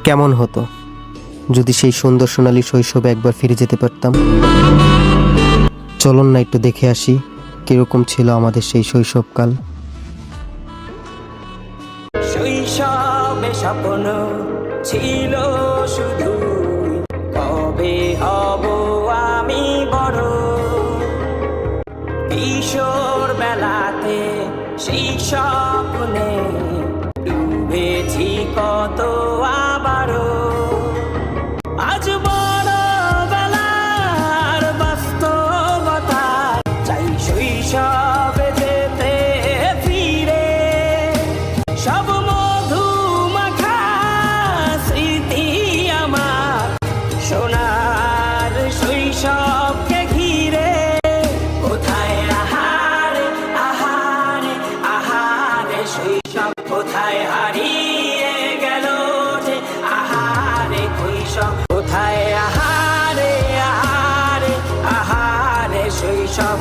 কেমন হতো যদি সেই সুন্দর সোনালী শৈশবে একবার ফিরে যেতে পারতাম। চলুন না একটু দেখে আসি কিরকম ছিল আমাদের সেই শৈশবকাল। শৈশবে স্বপ্ন ছিল শুধু, কবে হব আমি বড়। কিশোর বেলাতে সেই স্বপ্নে ডুবেছি কত আবারও। আজ বড় বেলার বাস্তবতা, চাই শৈশবে যেতে ফিরে। সব মধুমাখা স্মৃতি আমার সোনার শৈশবকে ঘিরে। কোথায় আহারে আহারে আহারে শৈশব, কোথায় হারিয়ে গেল যে আহারে কৈশব। কোথায় আহারে আহারে আহারে শৈশব।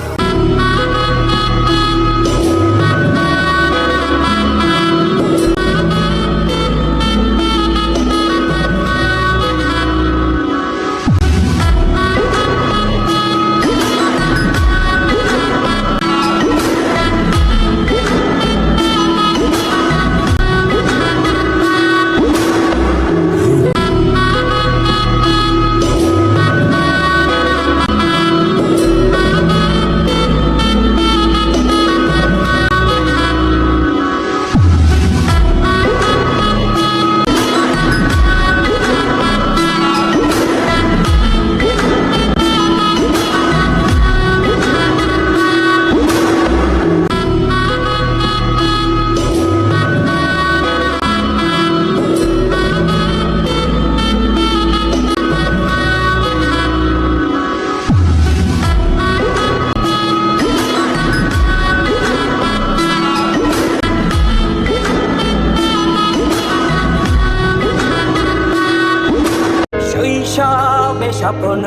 শৈশবে স্বপ্ন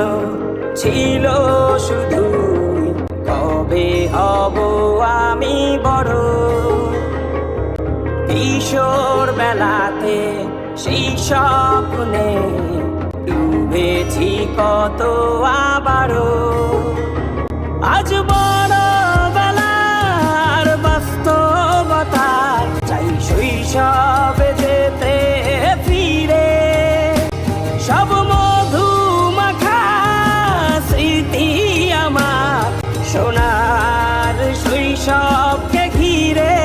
ছিল শুধু, কবে হব আমি বড়। কিশোর বেলাতে সেই স্বপ্নে ডুবেছি কত আবারও। আজ বড় বেলার বাস্তবতা, চাই শৈশবে যেতে ফিরে। সব মধুমাখা স্মৃতি আমার সোনার শৈশবকে ঘিরে।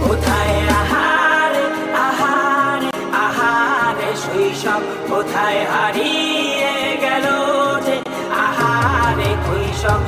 কোথায় আহারে আহারে আহারে শৈশব, কোথায় হারিয়ে গেল যে আহারে কৈশব।